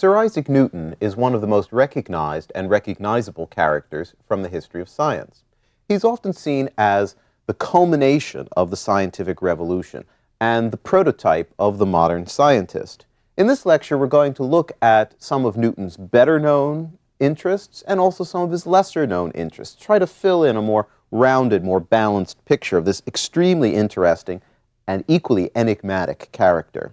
Sir Isaac Newton is one of the most recognized and recognizable characters from the history of science. He's often seen as the culmination of the scientific revolution and the prototype of the modern scientist. In this lecture, we're going to look at some of Newton's better-known interests and also some of his lesser-known interests, try to fill in a more rounded, more balanced picture of this extremely interesting and equally enigmatic character.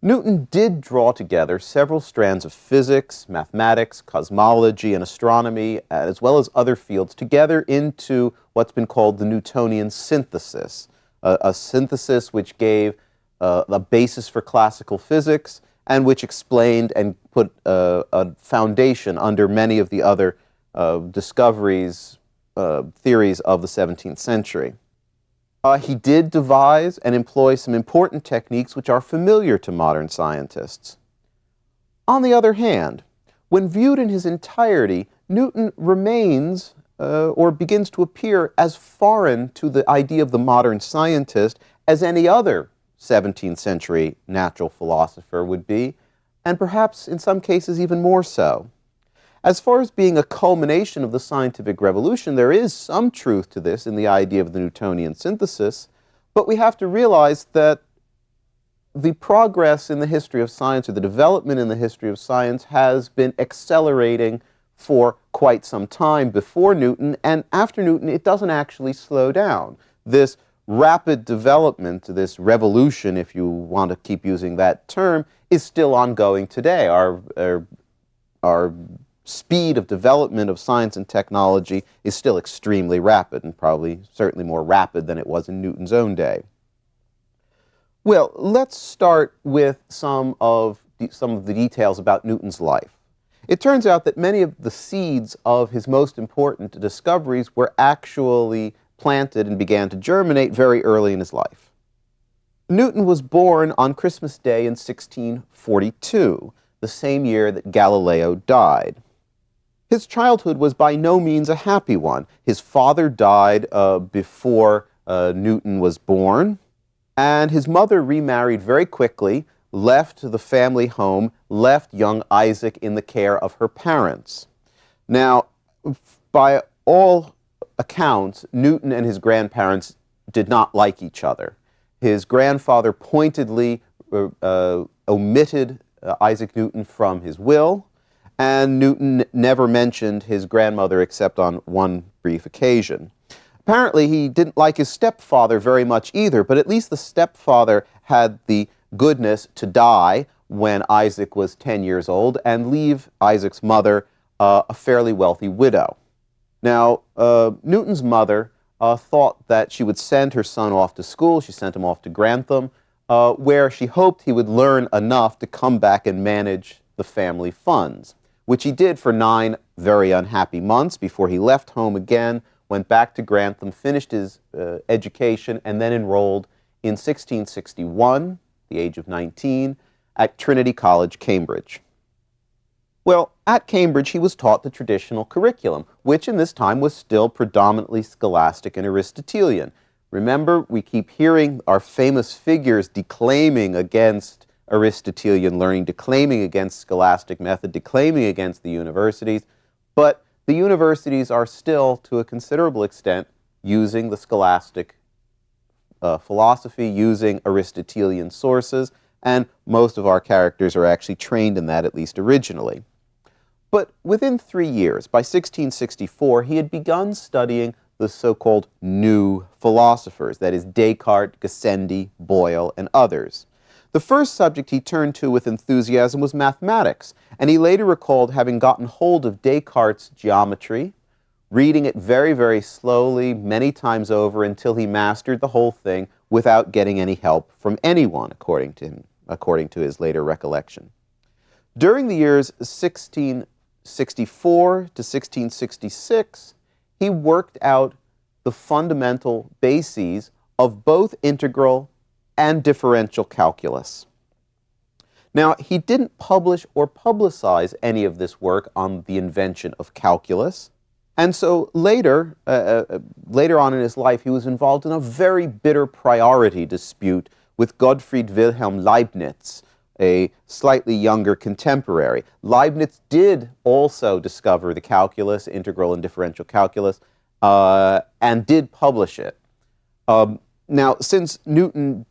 Newton did draw together several strands of physics, mathematics, cosmology, and astronomy, as well as other fields, together into what's been called the Newtonian synthesis, a synthesis which gave a basis for classical physics and which explained and put a foundation under many of the other discoveries, theories of the 17th century. He did devise and employ some important techniques which are familiar to modern scientists. On the other hand, when viewed in his entirety, Newton remains or begins to appear as foreign to the idea of the modern scientist as any other 17th century natural philosopher would be, and perhaps in some cases even more so. As far as being a culmination of the scientific revolution, there is some truth to this in the idea of the Newtonian synthesis, but we have to realize that the progress in the history of science, or the development in the history of science, has been accelerating for quite some time before Newton, and after Newton it doesn't actually slow down. This rapid development, this revolution, if you want to keep using that term, is still ongoing today. Our speed of development of science and technology is still extremely rapid, and probably certainly more rapid than it was in Newton's own day. Well, let's start with some of the details about Newton's life. It turns out that many of the seeds of his most important discoveries were actually planted and began to germinate very early in his life. Newton was born on Christmas Day in 1642, the same year that Galileo died. His childhood was by no means a happy one. His father died before Newton was born, and his mother remarried very quickly, left the family home, left young Isaac in the care of her parents. Now, by all accounts, Newton and his grandparents did not like each other. His grandfather pointedly omitted Isaac Newton from his will, and Newton never mentioned his grandmother except on one brief occasion. Apparently, he didn't like his stepfather very much either, but at least the stepfather had the goodness to die when Isaac was 10 years old and leave Isaac's mother a fairly wealthy widow. Now, Newton's mother thought that she would send her son off to school. She sent him off to Grantham, where she hoped he would learn enough to come back and manage the family funds, which he did for 9 very unhappy months before he left home again, went back to Grantham, finished his education, and then enrolled in 1661, the age of 19, at Trinity College, Cambridge. Well, at Cambridge he was taught the traditional curriculum, which in this time was still predominantly scholastic and Aristotelian. Remember, we keep hearing our famous figures declaiming against Aristotelian learning, declaiming against scholastic method, declaiming against the universities, but the universities are still, to a considerable extent, using the scholastic philosophy, using Aristotelian sources, and most of our characters are actually trained in that, at least originally. But within 3 years, by 1664, he had begun studying the so-called new philosophers, that is Descartes, Gassendi, Boyle, and others. The first subject he turned to with enthusiasm was mathematics, and he later recalled having gotten hold of Descartes' geometry, reading it very, very slowly, many times over, until he mastered the whole thing without getting any help from anyone, according to his later recollection. During the years 1664 to 1666, he worked out the fundamental bases of both integral and differential calculus. Now, he didn't publish or publicize any of this work on the invention of calculus, and so later on in his life, he was involved in a very bitter priority dispute with Gottfried Wilhelm Leibniz, a slightly younger contemporary. Leibniz did also discover the calculus, integral and differential calculus, and did publish it. Now, since Newton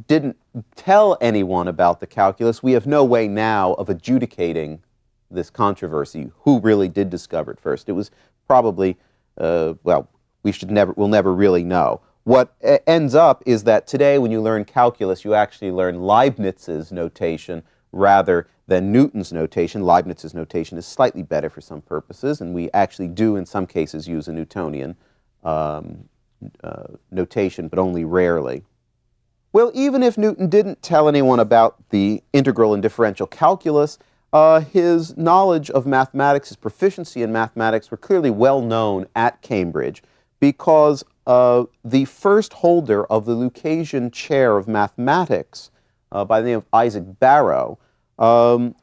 didn't tell anyone about the calculus, we have no way now of adjudicating this controversy, who really did discover it first. It was probably, well, we'll never really know. What ends up is that today when you learn calculus, you actually learn Leibniz's notation rather than Newton's notation. Leibniz's notation is slightly better for some purposes, and we actually do in some cases use a Newtonian notation, but only rarely. Well, even if Newton didn't tell anyone about the integral and differential calculus, his knowledge of mathematics, his proficiency in mathematics were clearly well known at Cambridge because the first holder of the Lucasian chair of mathematics, by the name of Isaac Barrow,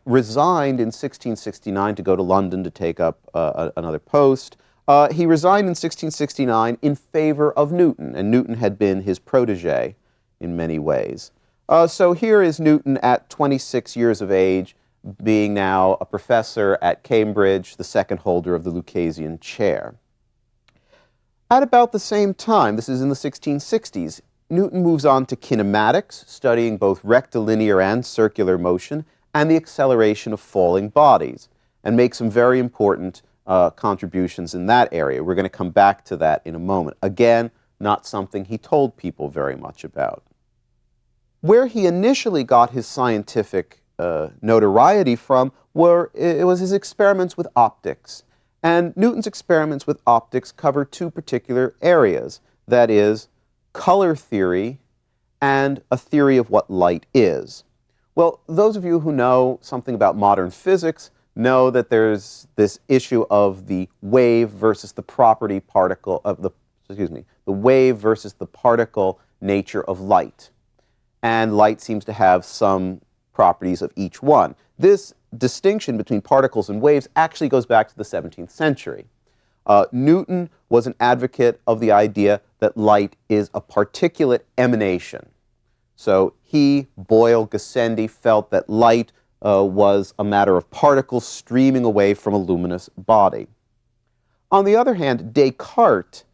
resigned in 1669 to go to London to take up another post. He resigned in 1669 in favor of Newton, and Newton had been his protege in many ways. So here is Newton at 26 years of age, being now a professor at Cambridge, the second holder of the Lucasian chair. At about the same time, this is in the 1660s, Newton moves on to kinematics, studying both rectilinear and circular motion, and the acceleration of falling bodies, and makes some very important contributions in that area. We're going to come back to that in a moment. Again, not something he told people very much about. Where he initially got his scientific notoriety from was his experiments with optics. And Newton's experiments with optics cover two particular areas, that is, color theory and a theory of what light is. Well, those of you who know something about modern physics know that there's this issue of the wave versus the property particle of the wave versus the particle nature of light. And light seems to have some properties of each one. This distinction between particles and waves actually goes back to the 17th century. Newton was an advocate of the idea that light is a particulate emanation. So he, Boyle, Gassendi felt that light was a matter of particles streaming away from a luminous body. On the other hand, Descartes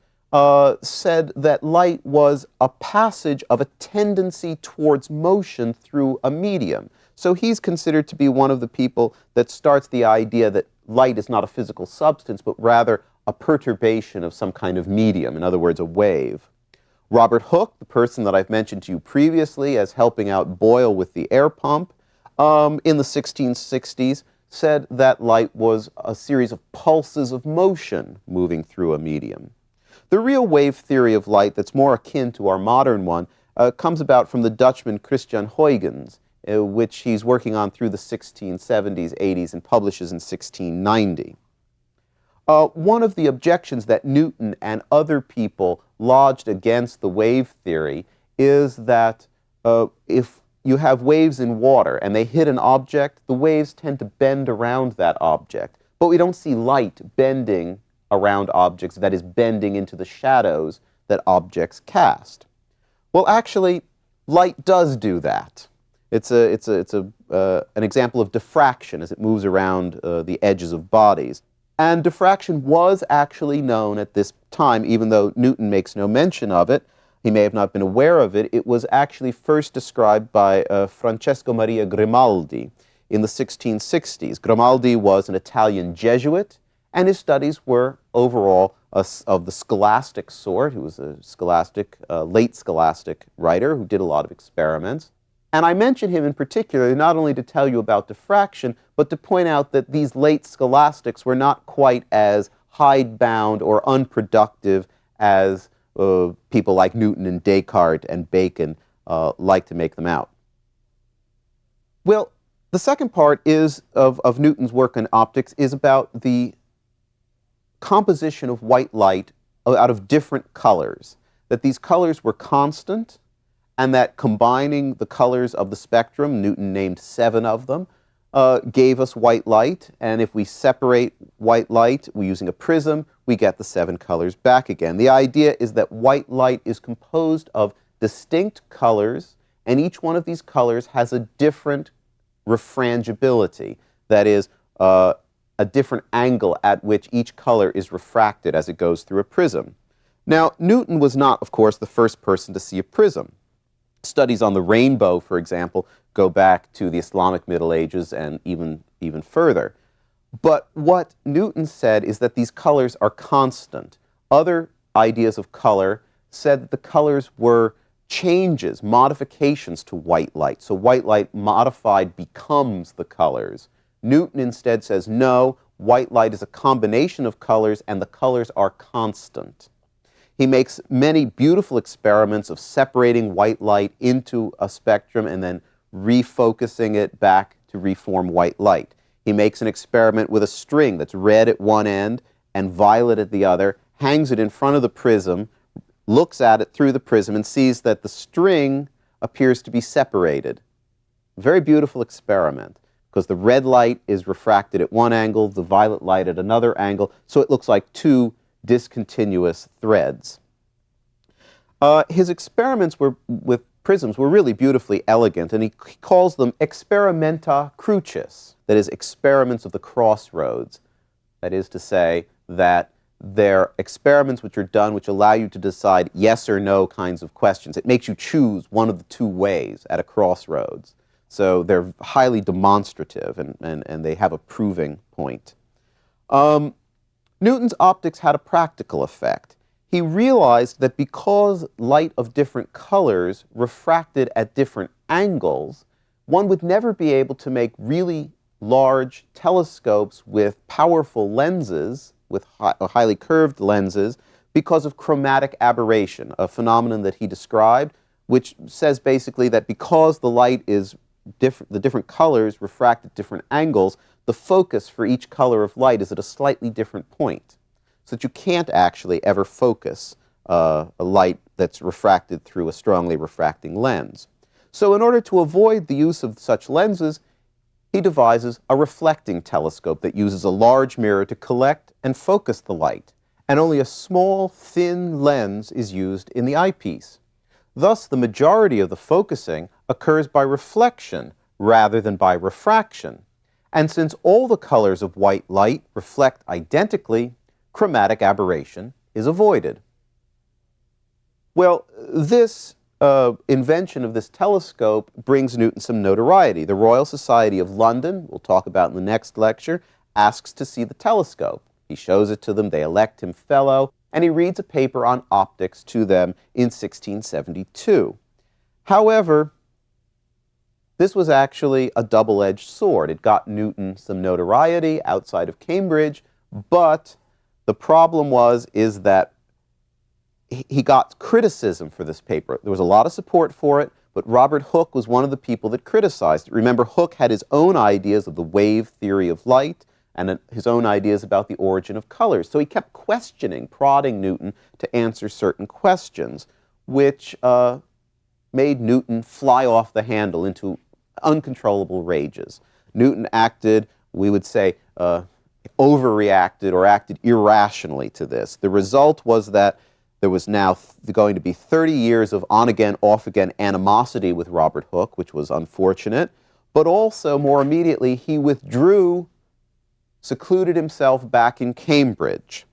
said that light was a passage of a tendency towards motion through a medium. So he's considered to be one of the people that starts the idea that light is not a physical substance, but rather a perturbation of some kind of medium, in other words, a wave. Robert Hooke, the person that I've mentioned to you previously as helping out Boyle with the air pump, in the 1660s, said that light was a series of pulses of motion moving through a medium. The real wave theory of light that's more akin to our modern one comes about from the Dutchman Christian Huygens, which he's working on through the 1670s, 80s, and publishes in 1690. One of the objections that Newton and other people lodged against the wave theory is that if you have waves in water and they hit an object, the waves tend to bend around that object. But we don't see light bending around objects, that is, bending into the shadows that objects cast. Well, actually, light does do that. It's an example of diffraction as it moves around the edges of bodies. And diffraction was actually known at this time, even though Newton makes no mention of it. He may have not been aware of it. It was actually first described by Francesco Maria Grimaldi in the 1660s. Grimaldi was an Italian Jesuit, and his studies were overall of the scholastic sort. He was a scholastic, late scholastic writer who did a lot of experiments. And I mention him in particular not only to tell you about diffraction, but to point out that these late scholastics were not quite as hidebound or unproductive as people like Newton and Descartes and Bacon like to make them out. Well, the second part of Newton's work in optics is about the composition of white light out of different colors, that these colors were constant, and that combining the colors of the spectrum, Newton named 7 of them, gave us white light, and if we separate white light using a prism, we get the 7 colors back again. The idea is that white light is composed of distinct colors, and each one of these colors has a different refrangibility, that is, a different angle at which each color is refracted as it goes through a prism. Now, Newton was not, of course, the first person to see a prism. Studies on the rainbow, for example, go back to the Islamic Middle Ages and even further. But what Newton said is that these colors are constant. Other ideas of color said that the colors were changes, modifications to white light. So white light modified becomes the colors. Newton instead says, no, white light is a combination of colors and the colors are constant. He makes many beautiful experiments of separating white light into a spectrum and then refocusing it back to reform white light. He makes an experiment with a string that's red at one end and violet at the other, hangs it in front of the prism, looks at it through the prism and sees that the string appears to be separated. Very beautiful experiment, because the red light is refracted at one angle, the violet light at another angle, so it looks like two discontinuous threads. His experiments with prisms were really beautifully elegant, and he calls them experimenta crucis, that is, experiments of the crossroads. That is to say that they're experiments which are done which allow you to decide yes or no kinds of questions. It makes you choose one of the two ways at a crossroads. So they're highly demonstrative, and they have a proving point. Newton's optics had a practical effect. He realized that because light of different colors refracted at different angles, one would never be able to make really large telescopes with powerful lenses, with highly curved lenses, because of chromatic aberration, a phenomenon that he described, which says basically that because the light is the different colors refract at different angles, the focus for each color of light is at a slightly different point, so that you can't actually ever focus a light that's refracted through a strongly refracting lens. So in order to avoid the use of such lenses, he devises a reflecting telescope that uses a large mirror to collect and focus the light, and only a small, thin lens is used in the eyepiece. Thus, the majority of the focusing occurs by reflection rather than by refraction. And since all the colors of white light reflect identically, chromatic aberration is avoided. Well, this invention of this telescope brings Newton some notoriety. The Royal Society of London, we'll talk about in the next lecture, asks to see the telescope. He shows it to them, they elect him fellow, and he reads a paper on optics to them in 1672. However, this was actually a double-edged sword. It got Newton some notoriety outside of Cambridge, but the problem is that he got criticism for this paper. There was a lot of support for it, but Robert Hooke was one of the people that criticized it. Remember, Hooke had his own ideas of the wave theory of light and his own ideas about the origin of colors. So he kept questioning, prodding Newton to answer certain questions, which made Newton fly off the handle into uncontrollable rages. Newton acted, we would say, overreacted or acted irrationally to this. The result was that there was now going to be 30 years of on-again, off-again animosity with Robert Hooke, which was unfortunate, but also, more immediately, he withdrew, secluded himself back in Cambridge.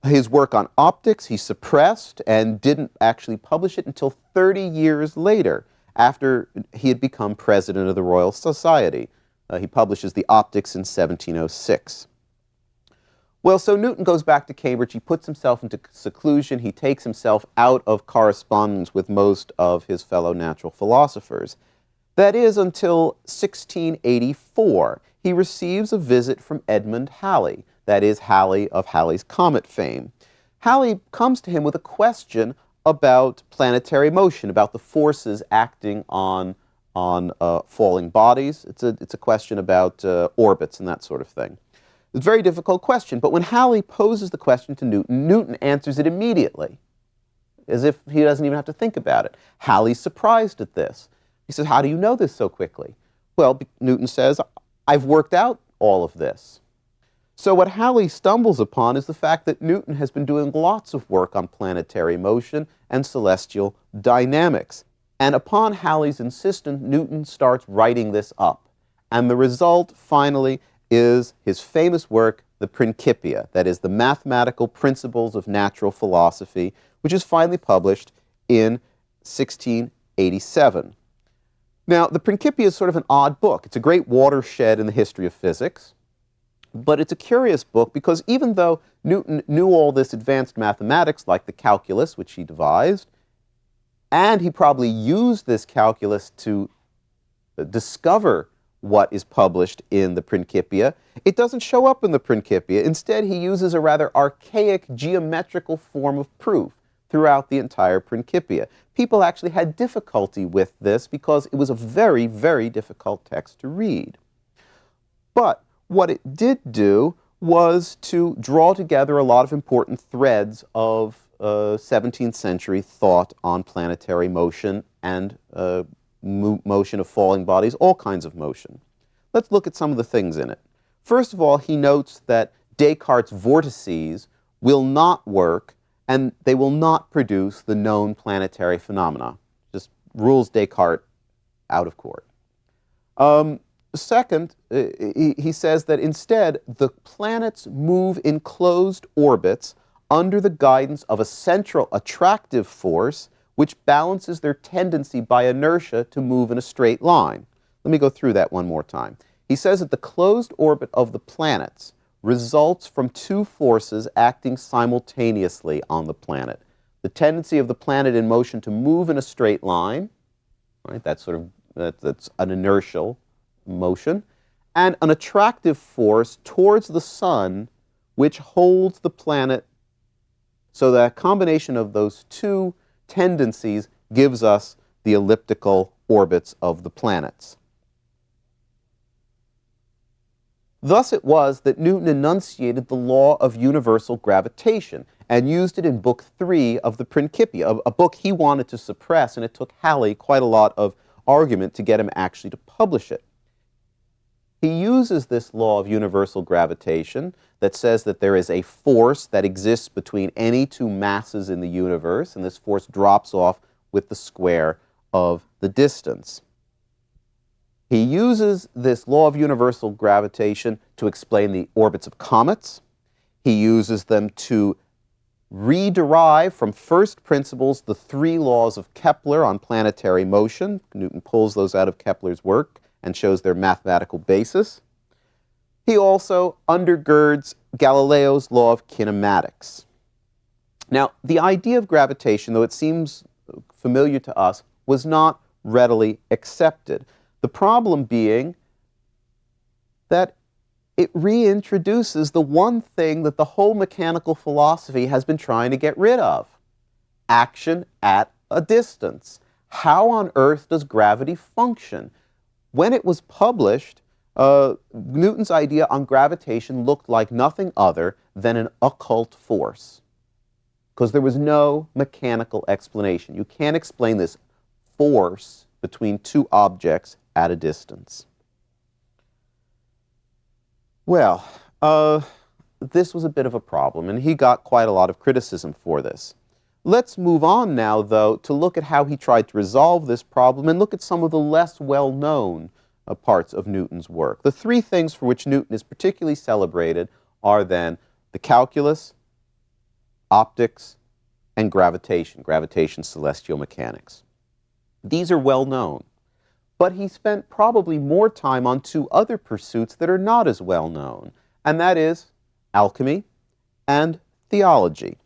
His work on optics he suppressed and didn't actually publish it until 30 years later, after he had become president of the Royal Society. He publishes the Optics in 1706. Well, so Newton goes back to Cambridge, he puts himself into seclusion, he takes himself out of correspondence with most of his fellow natural philosophers. That is until 1684. He receives a visit from Edmund Halley, that is, Halley of Halley's Comet fame. Halley comes to him with a question about planetary motion, about the forces acting on falling bodies. It's a question about orbits and that sort of thing. It's a very difficult question, but when Halley poses the question to Newton, Newton answers it immediately, as if he doesn't even have to think about it. Halley's surprised at this. He says, how do you know this so quickly? Well, Newton says, I've worked out all of this. So what Halley stumbles upon is the fact that Newton has been doing lots of work on planetary motion and celestial dynamics. And upon Halley's insistence, Newton starts writing this up. And the result, finally, is his famous work, the Principia, that is, the Mathematical Principles of Natural Philosophy, which is finally published in 1687. Now, the Principia is sort of an odd book. It's a great watershed in the history of physics, but it's a curious book because even though Newton knew all this advanced mathematics, like the calculus, which he devised, and he probably used this calculus to discover what is published in the Principia, it doesn't show up in the Principia. Instead, he uses a rather archaic geometrical form of proof throughout the entire Principia. People actually had difficulty with this because it was a very, very difficult text to read. But what it did do was to draw together a lot of important threads of 17th century thought on planetary motion and motion of falling bodies, all kinds of motion. Let's look at some of the things in it. First of all, he notes that Descartes' vortices will not work and they will not produce the known planetary phenomena. Just rules Descartes out of court. Second, he says that instead the planets move in closed orbits under the guidance of a central attractive force which balances their tendency by inertia to move in a straight line. Let me go through that one more time. He says that the closed orbit of the planets results from two forces acting simultaneously on the planet. The tendency of the planet in motion to move in a straight line, right? That's an inertial motion, and an attractive force towards the sun which holds the planet. So that combination of those two tendencies gives us the elliptical orbits of the planets. Thus it was that Newton enunciated the law of universal gravitation and used it in Book 3 of the Principia, a book he wanted to suppress, and it took Halley quite a lot of argument to get him actually to publish it. He uses this law of universal gravitation that says that there is a force that exists between any two masses in the universe, and this force drops off with the square of the distance. He uses this law of universal gravitation to explain the orbits of comets. He uses them to rederive from first principles the three laws of Kepler on planetary motion. Newton pulls those out of Kepler's work and shows their mathematical basis. He also undergirds Galileo's law of kinematics. Now, the idea of gravitation, though it seems familiar to us, was not readily accepted. The problem being that it reintroduces the one thing that the whole mechanical philosophy has been trying to get rid of: action at a distance. How on earth does gravity function? When it was published, Newton's idea on gravitation looked like nothing other than an occult force, because there was no mechanical explanation. You can't explain this force between two objects at a distance. Well, this was a bit of a problem, and he got quite a lot of criticism for this. Let's move on now, though, to look at how he tried to resolve this problem and look at some of the less well-known parts of Newton's work. The three things for which Newton is particularly celebrated are then the calculus, optics, and gravitation, celestial mechanics. These are well known, but he spent probably more time on two other pursuits that are not as well known, and that is alchemy and theology.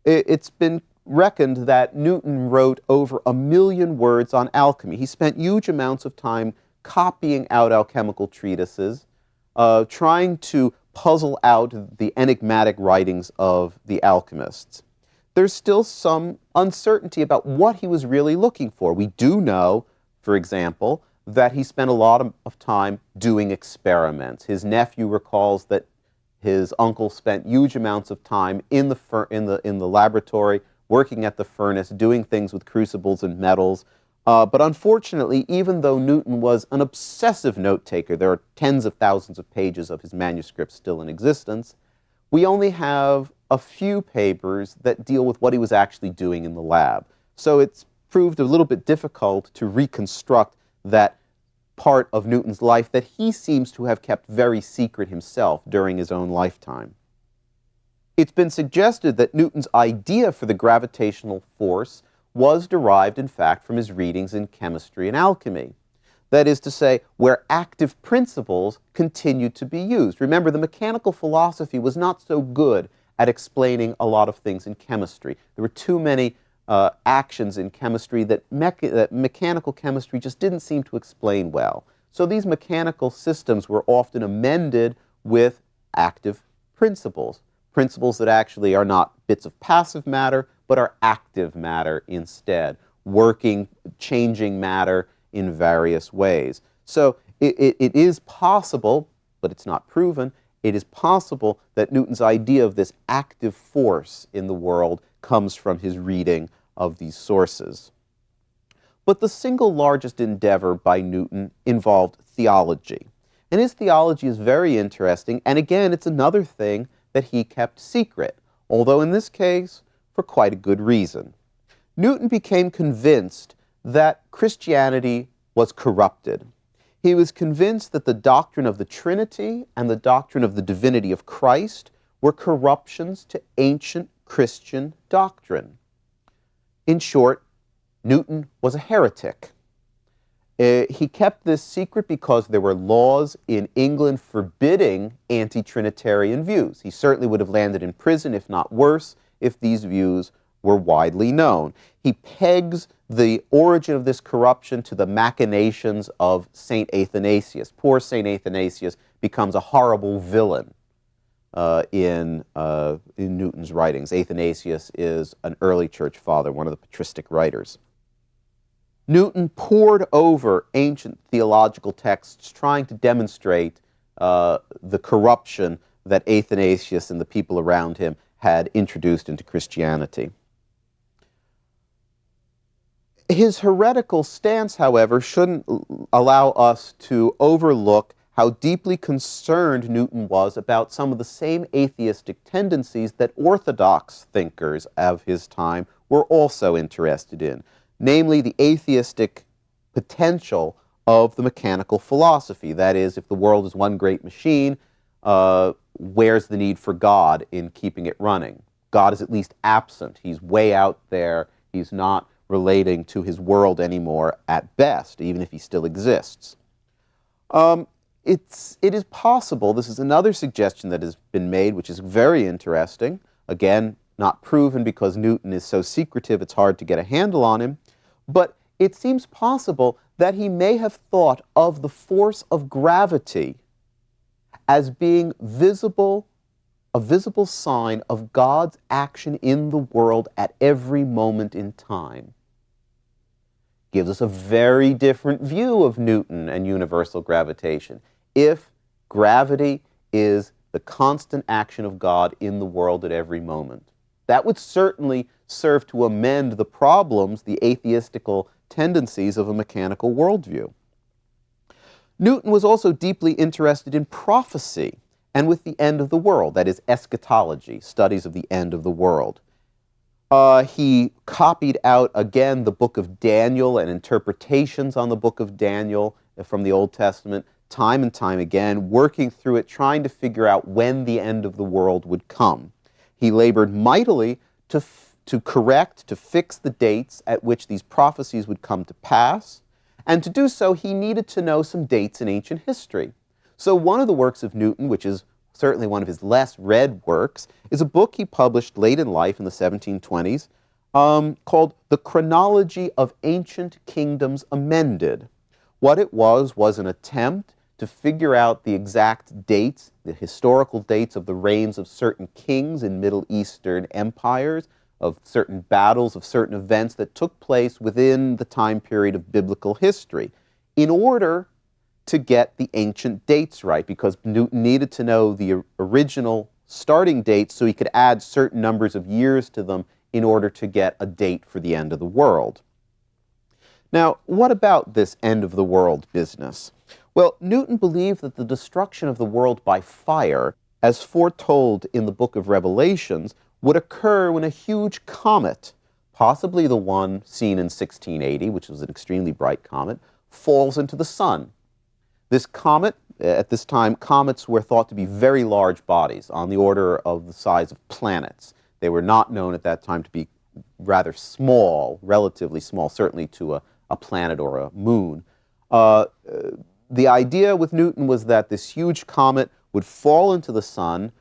It's been reckoned that Newton wrote over 1 million words on alchemy. He spent huge amounts of time copying out alchemical treatises, trying to puzzle out the enigmatic writings of the alchemists. There's still some uncertainty about what he was really looking for. We do know, for example, that he spent a lot of time doing experiments. His nephew recalls that his uncle spent huge amounts of time in the laboratory, working at the furnace, doing things with crucibles and metals. But unfortunately, even though Newton was an obsessive note-taker, there are tens of thousands of pages of his manuscripts still in existence, we only have a few papers that deal with what he was actually doing in the lab. So it's proved a little bit difficult to reconstruct that part of Newton's life that he seems to have kept very secret himself during his own lifetime. It's been suggested that Newton's idea for the gravitational force was derived, in fact, from his readings in chemistry and alchemy. That is to say, where active principles continued to be used. Remember, the mechanical philosophy was not so good at explaining a lot of things in chemistry. There were too many actions in chemistry that mechanical chemistry just didn't seem to explain well. So these mechanical systems were often amended with active principles. Principles that actually are not bits of passive matter, but are active matter instead, working, changing matter in various ways. So it is possible, but it's not proven, it is possible that Newton's idea of this active force in the world comes from his reading of these sources. But the single largest endeavor by Newton involved theology. And his theology is very interesting, and again, it's another thing that he kept secret, although in this case, for quite a good reason. Newton became convinced that Christianity was corrupted. He was convinced that the doctrine of the Trinity and the doctrine of the divinity of Christ were corruptions to ancient Christian doctrine. In short, Newton was a heretic. He kept this secret because there were laws in England forbidding anti-Trinitarian views. He certainly would have landed in prison, if not worse, if these views were widely known. He pegs the origin of this corruption to the machinations of St. Athanasius. Poor St. Athanasius becomes a horrible villain in Newton's writings. Athanasius is an early church father, one of the patristic writers. Newton pored over ancient theological texts trying to demonstrate the corruption that Athanasius and the people around him had introduced into Christianity. His heretical stance, however, shouldn't allow us to overlook how deeply concerned Newton was about some of the same atheistic tendencies that orthodox thinkers of his time were also interested in, namely the atheistic potential of the mechanical philosophy. That is, if the world is one great machine, where's the need for God in keeping it running? God is at least absent. He's way out there. He's not relating to his world anymore at best, even if he still exists. It is possible, this is another suggestion that has been made, which is very interesting, again, not proven because Newton is so secretive it's hard to get a handle on him, but it seems possible that he may have thought of the force of gravity as being visible, a visible sign of God's action in the world at every moment in time. Gives us a very different view of Newton and universal gravitation. If gravity is the constant action of God in the world at every moment, that would certainly serve to amend the problems, the atheistical tendencies of a mechanical worldview. Newton was also deeply interested in prophecy and with the end of the world, that is eschatology, studies of the end of the world. He copied out, again, the book of Daniel and interpretations on the book of Daniel from the Old Testament, time and time again, working through it, trying to figure out when the end of the world would come. He labored mightily to correct, to fix the dates at which these prophecies would come to pass, and to do so, he needed to know some dates in ancient history. So one of the works of Newton, which is certainly one of his less read works, is a book he published late in life in the 1720s called The Chronology of Ancient Kingdoms Amended. What it was an attempt to figure out the exact dates, the historical dates of the reigns of certain kings in Middle Eastern empires, of certain battles, of certain events that took place within the time period of biblical history, in order to get the ancient dates right, because Newton needed to know the original starting dates so he could add certain numbers of years to them in order to get a date for the end of the world. Now, what about this end of the world business? Well, Newton believed that the destruction of the world by fire, as foretold in the book of Revelations, would occur when a huge comet, possibly the one seen in 1680, which was an extremely bright comet, falls into the sun. This comet, at this time, comets were thought to be very large bodies, on the order of the size of planets. They were not known at that time to be rather small, relatively small, certainly to a planet or a moon. The idea with Newton was that this huge comet would fall into the sun,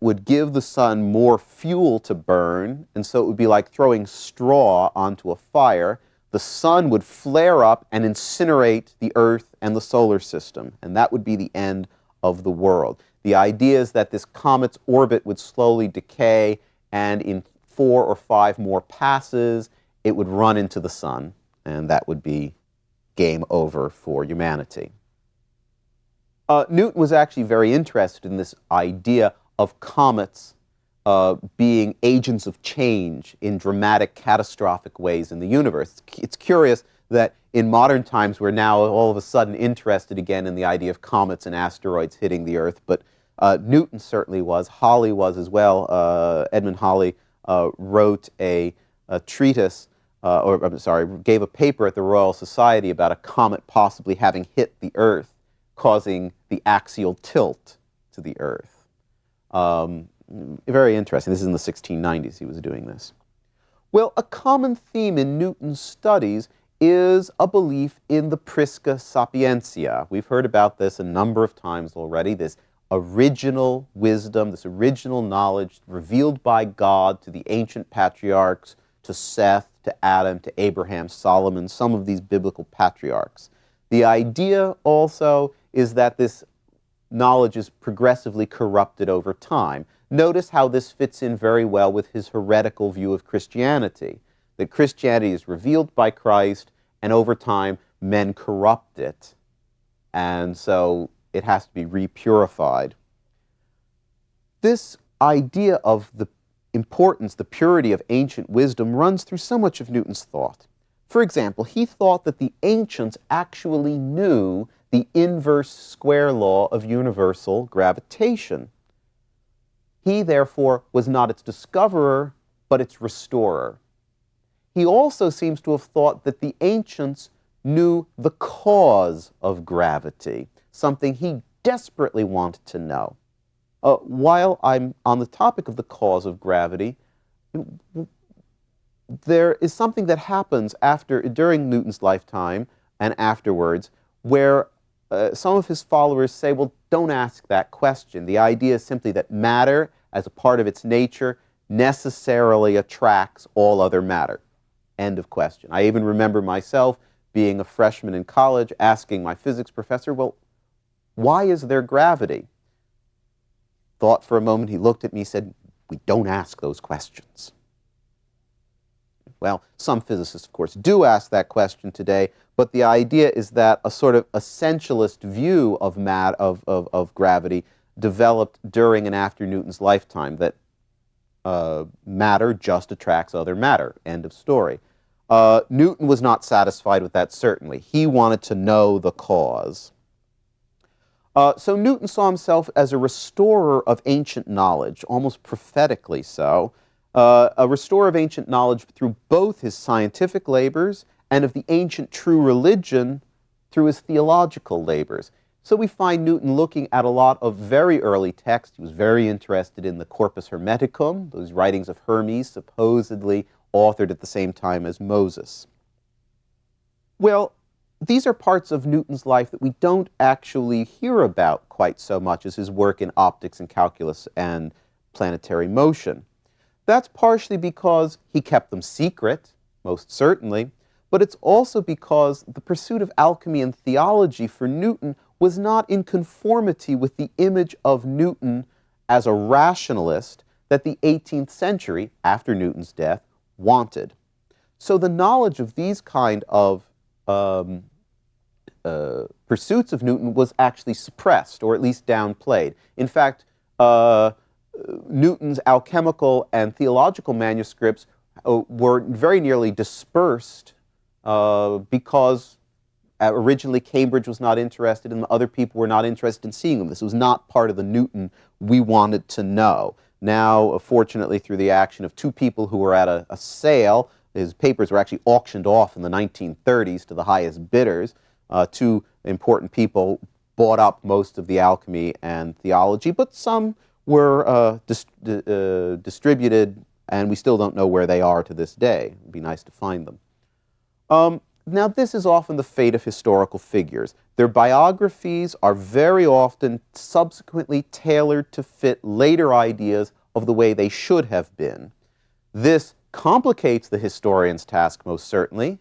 would give the sun more fuel to burn, and so it would be like throwing straw onto a fire. The sun would flare up and incinerate the Earth and the solar system, and that would be the end of the world. The idea is that this comet's orbit would slowly decay, and in 4 or 5 more passes, it would run into the sun, and that would be game over for humanity. Newton was actually very interested in this idea of comets being agents of change in dramatic, catastrophic ways in the universe. It's curious that in modern times we're now all of a sudden interested again in the idea of comets and asteroids hitting the Earth, but Newton certainly was. Halley was as well. Edmund Halley wrote a treatise, gave a paper at the Royal Society about a comet possibly having hit the Earth, causing the axial tilt to the Earth. Very interesting. This is in the 1690s he was doing this. Well, a common theme in Newton's studies is a belief in the Prisca sapientia. We've heard about this a number of times already, this original wisdom, this original knowledge revealed by God to the ancient patriarchs, to Seth, to Adam, to Abraham, Solomon, some of these biblical patriarchs. The idea also is that this knowledge is progressively corrupted over time. Notice how this fits in very well with his heretical view of Christianity, that Christianity is revealed by Christ, and over time men corrupt it, and so it has to be repurified. This idea of the importance, the purity of ancient wisdom runs through so much of Newton's thought. For example, he thought that the ancients actually knew the inverse square law of universal gravitation. He, therefore, was not its discoverer, but its restorer. He also seems to have thought that the ancients knew the cause of gravity, something he desperately wanted to know. While I'm on the topic of the cause of gravity, there is something that happens during Newton's lifetime and afterwards where some of his followers say, well, don't ask that question. The idea is simply that matter, as a part of its nature, necessarily attracts all other matter. End of question. I even remember myself being a freshman in college asking my physics professor, well, why is there gravity? Thought for a moment, he looked at me and said, we don't ask those questions. Well, some physicists, of course, do ask that question today, but the idea is that a sort of essentialist view of gravity developed during and after Newton's lifetime, that matter just attracts other matter. End of story. Newton was not satisfied with that, certainly. He wanted to know the cause. So Newton saw himself as a restorer of ancient knowledge, almost prophetically so, a restorer of ancient knowledge through both his scientific labors and of the ancient true religion through his theological labors. So we find Newton looking at a lot of very early texts. He was very interested in the Corpus Hermeticum, those writings of Hermes, supposedly authored at the same time as Moses. Well, these are parts of Newton's life that we don't actually hear about quite so much as his work in optics and calculus and planetary motion. That's partially because he kept them secret, most certainly, but it's also because the pursuit of alchemy and theology for Newton was not in conformity with the image of Newton as a rationalist that the 18th century, after Newton's death, wanted. So the knowledge of these kind of pursuits of Newton was actually suppressed, or at least downplayed. In fact, Newton's alchemical and theological manuscripts were very nearly dispersed because originally Cambridge was not interested and other people were not interested in seeing them. This was not part of the Newton we wanted to know. Now, fortunately, through the action of two people who were at a sale, his papers were actually auctioned off in the 1930s to the highest bidders. Two important people bought up most of the alchemy and theology, but some were distributed, and we still don't know where they are to this day. It'd be nice to find them. Now, this is often the fate of historical figures. Their biographies are very often subsequently tailored to fit later ideas of the way they should have been. This complicates the historian's task most certainly,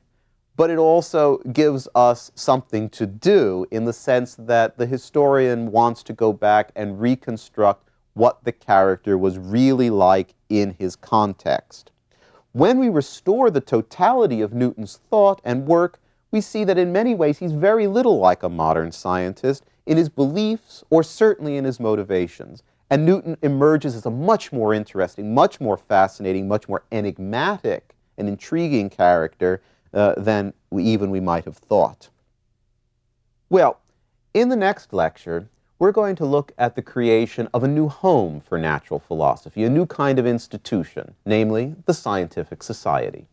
but it also gives us something to do in the sense that the historian wants to go back and reconstruct what the character was really like in his context. When we restore the totality of Newton's thought and work, we see that in many ways he's very little like a modern scientist in his beliefs or certainly in his motivations. And Newton emerges as a much more interesting, much more fascinating, much more enigmatic and intriguing character than we might have thought. Well, in the next lecture, we're going to look at the creation of a new home for natural philosophy, a new kind of institution, namely the scientific society.